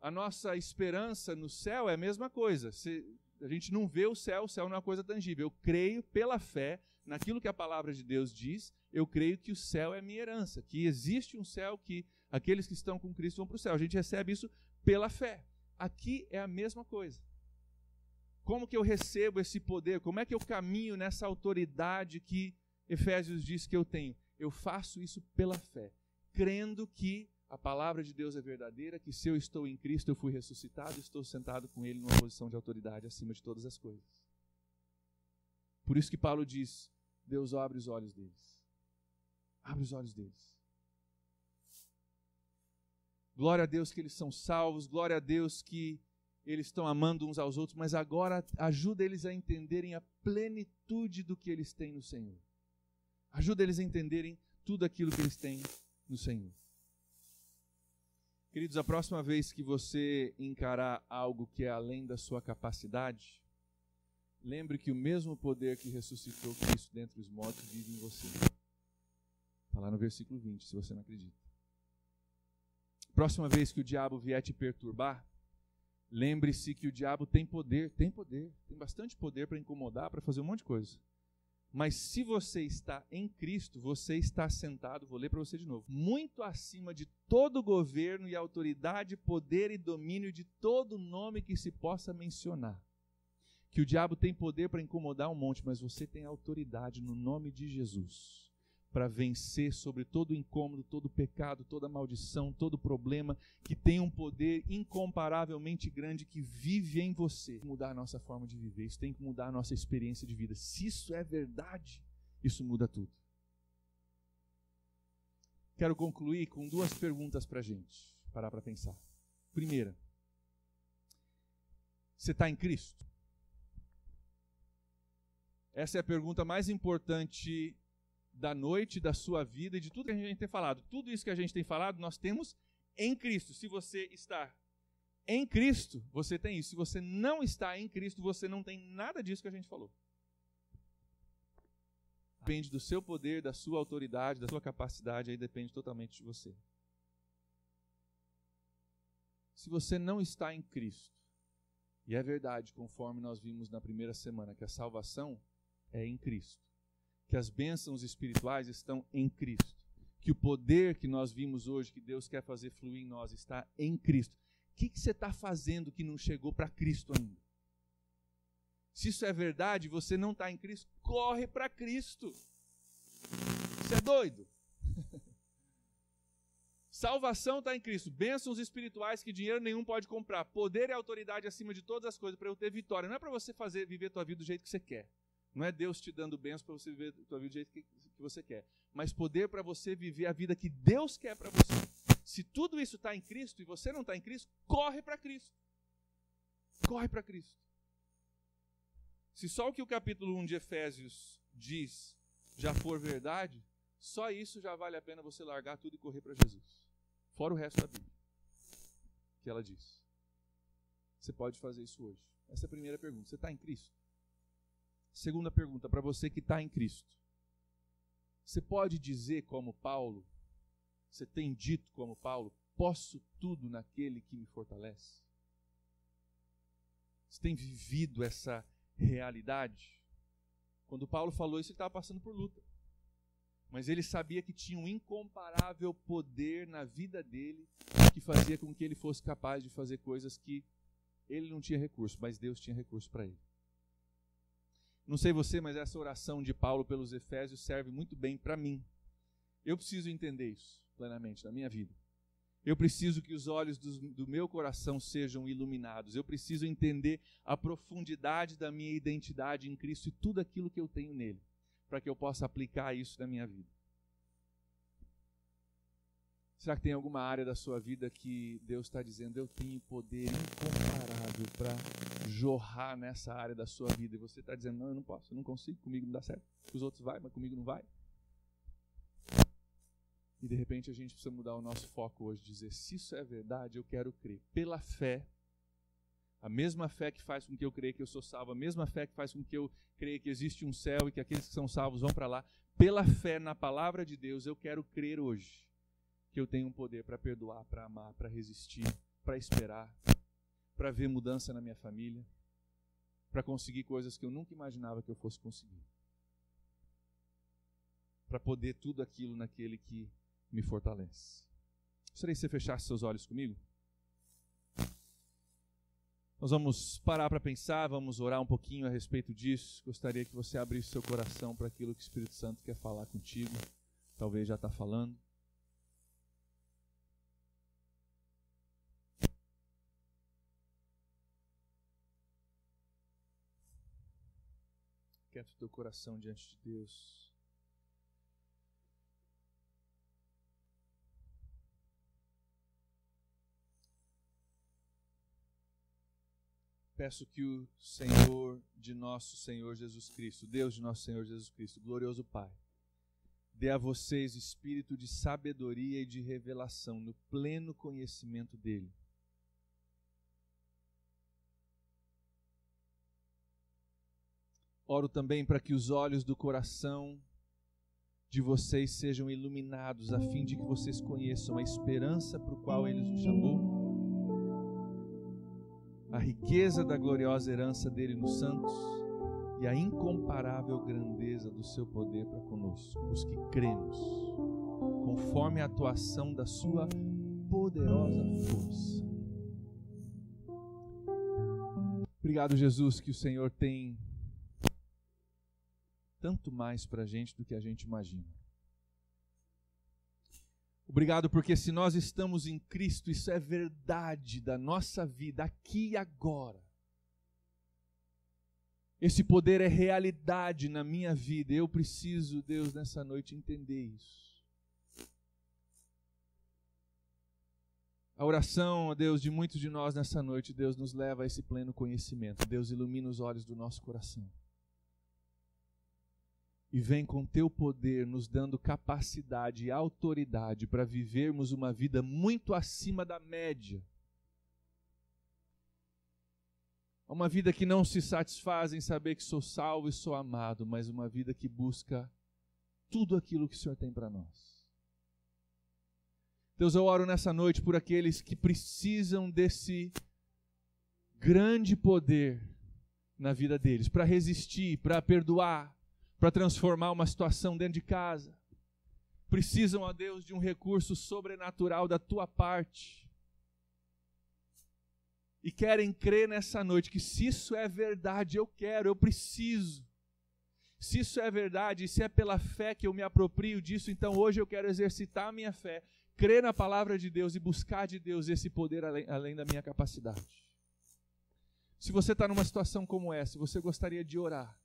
A nossa esperança no céu é a mesma coisa. A gente não vê o céu não é uma coisa tangível. Eu creio pela fé naquilo que a palavra de Deus diz, eu creio que o céu é minha herança, que existe um céu, que aqueles que estão com Cristo vão para o céu. A gente recebe isso pela fé. Aqui é a mesma coisa. Como que eu recebo esse poder? Como é que eu caminho nessa autoridade que Efésios diz que eu tenho? Eu faço isso pela fé, crendo que a palavra de Deus é verdadeira, que se eu estou em Cristo, eu fui ressuscitado, estou sentado com Ele numa posição de autoridade acima de todas as coisas. Por isso que Paulo diz, Deus abre os olhos deles. Abre os olhos deles. Glória a Deus que eles são salvos, glória a Deus que eles estão amando uns aos outros, mas agora ajuda eles a entenderem a plenitude do que eles têm no Senhor. Ajuda eles a entenderem tudo aquilo que eles têm no Senhor. Queridos, a próxima vez que você encarar algo que é além da sua capacidade, lembre que o mesmo poder que ressuscitou Cristo dentre os mortos vive em você. Está lá no versículo 20, se você não acredita. Próxima vez que o diabo vier te perturbar, lembre-se que o diabo tem poder, tem bastante poder para incomodar, para fazer um monte de coisa. Mas se você está em Cristo, você está sentado, vou ler para você de novo, muito acima de todo governo e autoridade, poder e domínio de todo nome que se possa mencionar. Que o diabo tem poder para incomodar um monte, mas você tem autoridade no nome de Jesus para vencer sobre todo incômodo, todo pecado, toda maldição, todo problema, que tem um poder incomparavelmente grande que vive em você. Mudar a nossa forma de viver, isso tem que mudar a nossa experiência de vida. Se isso é verdade, isso muda tudo. Quero concluir com 2 perguntas para a gente parar para pensar. Primeira, você está em Cristo? Essa é a pergunta mais importante da noite, da sua vida e de tudo que a gente tem falado. Tudo isso que a gente tem falado, nós temos em Cristo. Se você está em Cristo, você tem isso. Se você não está em Cristo, você não tem nada disso que a gente falou. Depende do seu poder, da sua autoridade, da sua capacidade, aí depende totalmente de você. Se você não está em Cristo, e é verdade, conforme nós vimos na primeira semana, que a salvação é em Cristo, que as bênçãos espirituais estão em Cristo, que o poder que nós vimos hoje, que Deus quer fazer fluir em nós, está em Cristo. O que você está fazendo que não chegou para Cristo ainda? Se isso é verdade, você não está em Cristo, corre para Cristo. Você é doido? Salvação está em Cristo, bênçãos espirituais que dinheiro nenhum pode comprar, poder e autoridade acima de todas as coisas para eu ter vitória. Não é para você viver a tua vida do jeito que você quer. Não é Deus te dando bênçãos para você viver a tua vida do jeito que você quer. Mas poder para você viver a vida que Deus quer para você. Se tudo isso está em Cristo e você não está em Cristo, corre para Cristo. Corre para Cristo. Se só o que o capítulo 1 de Efésios diz já for verdade, só isso já vale a pena você largar tudo e correr para Jesus. Fora o resto da Bíblia que ela diz. Você pode fazer isso hoje. Essa é a primeira pergunta. Você está em Cristo? Segunda pergunta, para você que está em Cristo. Você pode dizer como Paulo, você tem dito como Paulo, posso tudo naquele que me fortalece? Você tem vivido essa realidade? Quando Paulo falou isso, ele estava passando por luta. Mas ele sabia que tinha um incomparável poder na vida dele que fazia com que ele fosse capaz de fazer coisas que ele não tinha recurso, mas Deus tinha recurso para ele. Não sei você, mas essa oração de Paulo pelos Efésios serve muito bem para mim. Eu preciso entender isso plenamente na minha vida. Eu preciso que os olhos do meu coração sejam iluminados. Eu preciso entender a profundidade da minha identidade em Cristo e tudo aquilo que eu tenho nele, para que eu possa aplicar isso na minha vida. Será que tem alguma área da sua vida que Deus está dizendo, eu tenho poder incomparável para jorrar nessa área da sua vida, e você está dizendo, não, eu não posso, eu não consigo, comigo não dá certo, os outros vai, mas comigo não vai? E de repente a gente precisa mudar o nosso foco hoje, dizer, se isso é verdade, eu quero crer, pela fé, a mesma fé que faz com que eu creia que eu sou salvo, a mesma fé que faz com que eu creia que existe um céu e que aqueles que são salvos vão para lá, pela fé na palavra de Deus, eu quero crer hoje que eu tenho um poder para perdoar, para amar, para resistir, para esperar, para ver mudança na minha família, para conseguir coisas que eu nunca imaginava que eu fosse conseguir, para poder tudo aquilo naquele que me fortalece. Gostaria que você fechasse seus olhos comigo? Nós vamos parar para pensar, vamos orar um pouquinho a respeito disso. Gostaria que você abrisse seu coração para aquilo que o Espírito Santo quer falar contigo. Talvez já está falando. Quieta o teu coração diante de Deus. Peço que o Senhor de nosso Senhor Jesus Cristo, Deus de nosso Senhor Jesus Cristo, glorioso Pai, dê a vocês espírito de sabedoria e de revelação no pleno conhecimento dEle. Oro também para que os olhos do coração de vocês sejam iluminados, a fim de que vocês conheçam a esperança para o qual Ele os chamou, a riqueza da gloriosa herança dele nos santos e a incomparável grandeza do seu poder para conosco, os que cremos, conforme a atuação da sua poderosa força. Obrigado, Jesus, que o Senhor tem tanto mais para a gente do que a gente imagina. Obrigado porque se nós estamos em Cristo, isso é verdade da nossa vida, aqui e agora. Esse poder é realidade na minha vida. Eu preciso, Deus, nessa noite entender isso. A oração, ó Deus, de muitos de nós nessa noite, Deus, nos leva a esse pleno conhecimento. Deus, ilumina os olhos do nosso coração. E vem com teu poder nos dando capacidade e autoridade para vivermos uma vida muito acima da média. Uma vida que não se satisfaz em saber que sou salvo e sou amado, mas uma vida que busca tudo aquilo que o Senhor tem para nós. Deus, eu oro nessa noite por aqueles que precisam desse grande poder na vida deles, para resistir, para perdoar, para transformar uma situação dentro de casa. Precisam, ó Deus, de um recurso sobrenatural da tua parte. E querem crer nessa noite que se isso é verdade, eu quero, eu preciso. Se isso é verdade, se é pela fé que eu me aproprio disso, então hoje eu quero exercitar a minha fé, crer na palavra de Deus e buscar de Deus esse poder além da minha capacidade. Se você está numa situação como essa, você gostaria de orar,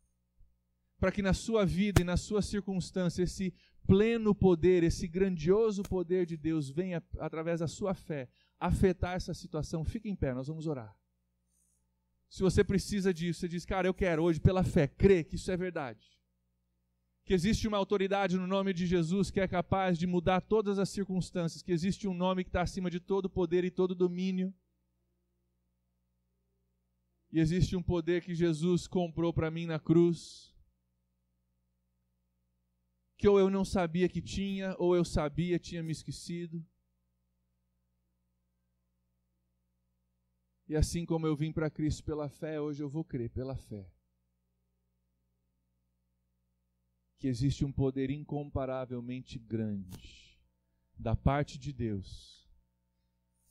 para que na sua vida e na sua circunstância esse pleno poder, esse grandioso poder de Deus venha, através da sua fé, afetar essa situação, fique em pé, nós vamos orar. Se você precisa disso, você diz, cara, eu quero hoje pela fé, crer que isso é verdade. Que existe uma autoridade no nome de Jesus que é capaz de mudar todas as circunstâncias, que existe um nome que está acima de todo poder e todo domínio. E existe um poder que Jesus comprou para mim na cruz, que ou eu não sabia que tinha, ou eu sabia, tinha me esquecido. E assim como eu vim para Cristo pela fé, hoje eu vou crer pela fé. Que existe um poder incomparavelmente grande da parte de Deus,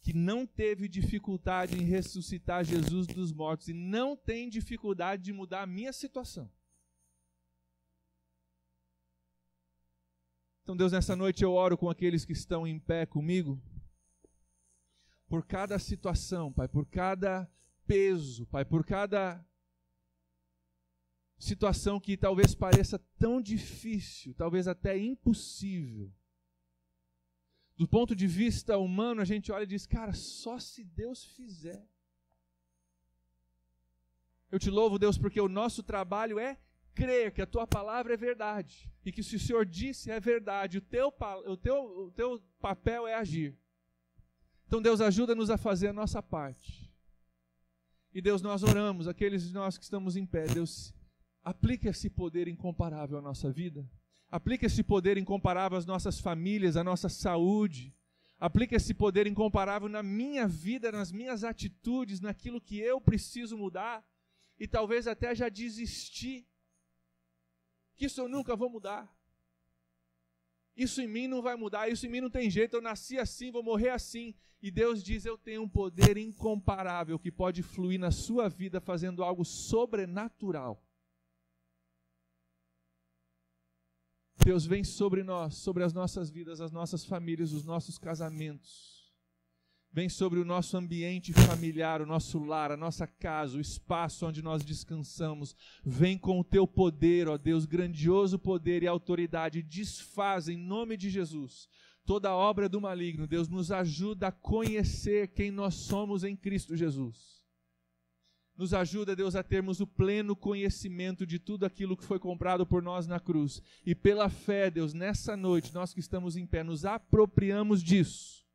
que não teve dificuldade em ressuscitar Jesus dos mortos e não tem dificuldade de mudar a minha situação. Então, Deus, nessa noite eu oro com aqueles que estão em pé comigo, por cada situação, Pai, por cada peso, Pai, por cada situação que talvez pareça tão difícil, talvez até impossível. Do ponto de vista humano, a gente olha e diz, cara, só se Deus fizer. Eu te louvo, Deus, porque o nosso trabalho é crer que a tua palavra é verdade, e que se o Senhor disse é verdade, o teu papel é agir. Então, Deus, ajuda-nos a fazer a nossa parte. E, Deus, nós oramos, aqueles de nós que estamos em pé, Deus, aplica esse poder incomparável à nossa vida, aplica esse poder incomparável às nossas famílias, à nossa saúde, aplica esse poder incomparável na minha vida, nas minhas atitudes, naquilo que eu preciso mudar, e talvez até já desistir, que isso eu nunca vou mudar. Isso em mim não vai mudar, isso em mim não tem jeito, eu nasci assim, vou morrer assim. E Deus diz, eu tenho um poder incomparável que pode fluir na sua vida fazendo algo sobrenatural. Deus, vem sobre nós, sobre as nossas vidas, as nossas famílias, os nossos casamentos. Vem sobre o nosso ambiente familiar, o nosso lar, a nossa casa, o espaço onde nós descansamos. Vem com o teu poder, ó Deus, grandioso poder e autoridade. Desfaz em nome de Jesus toda obra do maligno. Deus, nos ajuda a conhecer quem nós somos em Cristo Jesus. Nos ajuda, Deus, a termos o pleno conhecimento de tudo aquilo que foi comprado por nós na cruz. E pela fé, Deus, nessa noite, nós que estamos em pé, nos apropriamos disso.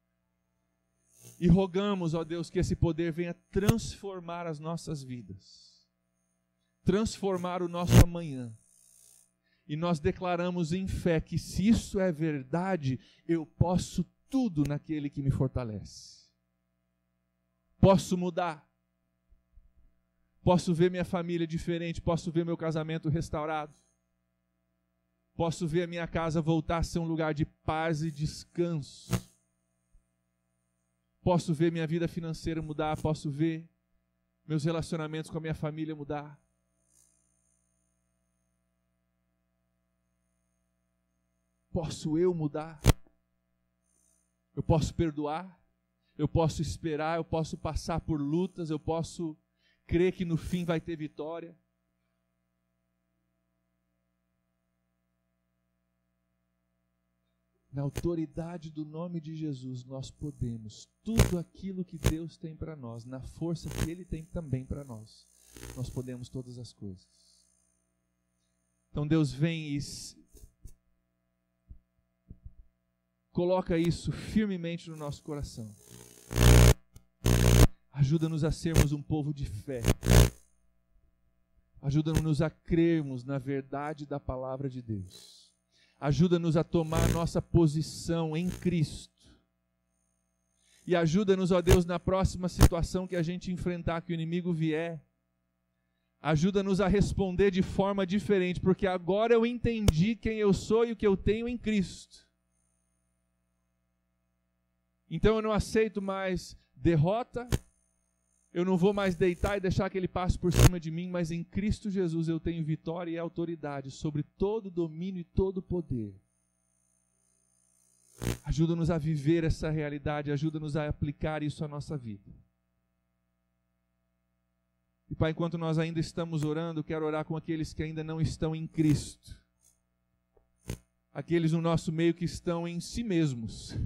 E rogamos, ó Deus, que esse poder venha transformar as nossas vidas, transformar o nosso amanhã. E nós declaramos em fé que se isso é verdade, eu posso tudo naquele que me fortalece. Posso mudar, Posso ver minha família diferente, posso ver meu casamento restaurado. Posso ver a minha casa voltar a ser um lugar de paz e descanso. Posso ver minha vida financeira mudar, posso ver meus relacionamentos com a minha família mudar. Posso eu mudar? Eu posso perdoar? Eu posso esperar? Eu posso passar por lutas? Eu posso crer que no fim vai ter vitória? Na autoridade do nome de Jesus, nós podemos tudo aquilo que Deus tem para nós, na força que Ele tem também para nós. Nós podemos todas as coisas. Então Deus vem e coloca isso firmemente no nosso coração. Ajuda-nos a sermos um povo de fé. Ajuda-nos a crermos na verdade da palavra de Deus. Ajuda-nos a tomar nossa posição em Cristo. E ajuda-nos, ó Deus, na próxima situação que a gente enfrentar, que o inimigo vier. Ajuda-nos a responder de forma diferente, porque agora eu entendi quem eu sou e o que eu tenho em Cristo. Então eu não aceito mais derrota, eu não vou mais deitar e deixar que ele passe por cima de mim, mas em Cristo Jesus eu tenho vitória e autoridade sobre todo domínio e todo poder. Ajuda-nos a viver essa realidade, ajuda-nos a aplicar isso à nossa vida. E Pai, enquanto nós ainda estamos orando, quero orar com aqueles que ainda não estão em Cristo. Aqueles no nosso meio que estão em si mesmos.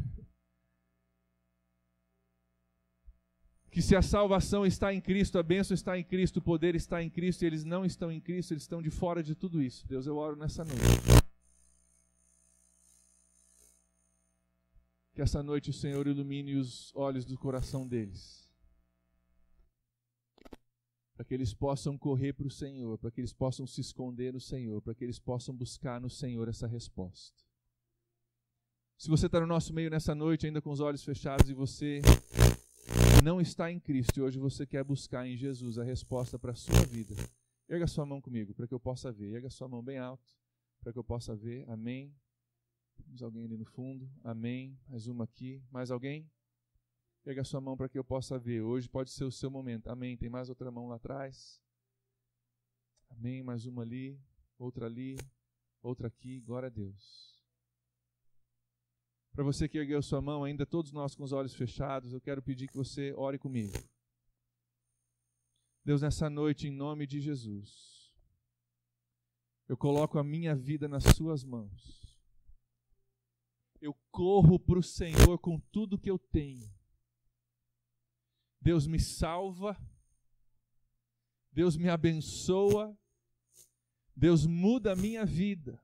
Que se a salvação está em Cristo, a bênção está em Cristo, o poder está em Cristo, e eles não estão em Cristo, eles estão de fora de tudo isso. Deus, eu oro nessa noite. Que essa noite o Senhor ilumine os olhos do coração deles. Para que eles possam correr para o Senhor, para que eles possam se esconder no Senhor, para que eles possam buscar no Senhor essa resposta. Se você está no nosso meio nessa noite, ainda com os olhos fechados, e você não está em Cristo, e hoje você quer buscar em Jesus a resposta para a sua vida, erga sua mão comigo, para que eu possa ver. Erga sua mão bem alto, para que eu possa ver. Amém. Temos alguém ali no fundo. Amém. Mais uma aqui. Mais alguém? Erga sua mão para que eu possa ver. Hoje pode ser o seu momento. Amém. Tem mais outra mão lá atrás. Amém. Mais uma ali, outra aqui. Glória a Deus. Para você que ergueu sua mão, ainda todos nós com os olhos fechados, eu quero pedir que você ore comigo. Deus, nessa noite, em nome de Jesus, eu coloco a minha vida nas suas mãos. Eu corro para o Senhor com tudo que eu tenho. Deus me salva, Deus me abençoa, Deus muda a minha vida.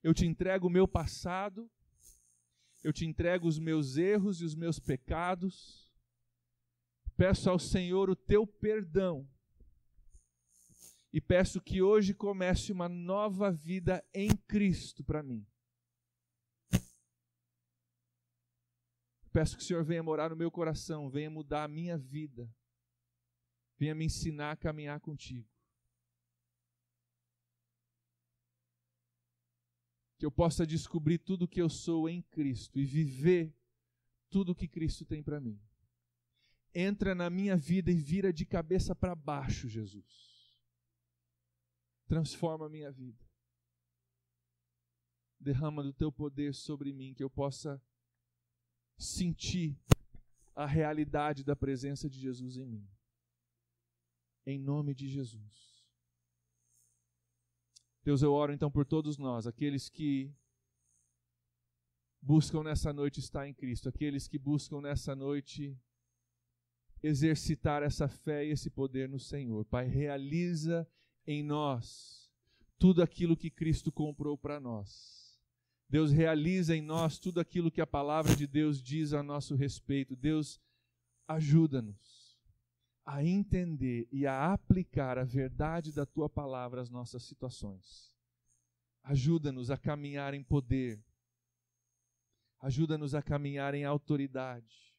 Eu te entrego o meu passado, eu te entrego os meus erros e os meus pecados. Peço ao Senhor o teu perdão. E peço que hoje comece uma nova vida em Cristo para mim. Peço que o Senhor venha morar no meu coração, venha mudar a minha vida. Venha me ensinar a caminhar contigo. Que eu possa descobrir tudo o que eu sou em Cristo e viver tudo o que Cristo tem para mim. Entra na minha vida e vira de cabeça para baixo, Jesus. Transforma a minha vida. Derrama do teu poder sobre mim, que eu possa sentir a realidade da presença de Jesus em mim. Em nome de Jesus. Deus, eu oro então por todos nós, aqueles que buscam nessa noite estar em Cristo, aqueles que buscam nessa noite exercitar essa fé e esse poder no Senhor. Pai, realiza em nós tudo aquilo que Cristo comprou para nós. Deus, realiza em nós tudo aquilo que a palavra de Deus diz a nosso respeito. Deus, ajuda-nos a entender e a aplicar a verdade da Tua palavra às nossas situações. Ajuda-nos a caminhar em poder. Ajuda-nos a caminhar em autoridade.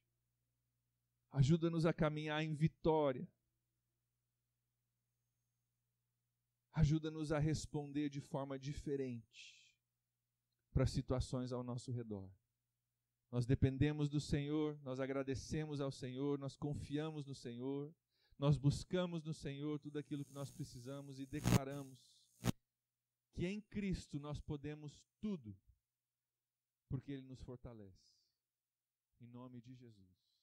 Ajuda-nos a caminhar em vitória. Ajuda-nos a responder de forma diferente para situações ao nosso redor. Nós dependemos do Senhor, nós agradecemos ao Senhor, nós confiamos no Senhor, nós buscamos no Senhor tudo aquilo que nós precisamos e declaramos que em Cristo nós podemos tudo, porque Ele nos fortalece. Em nome de Jesus.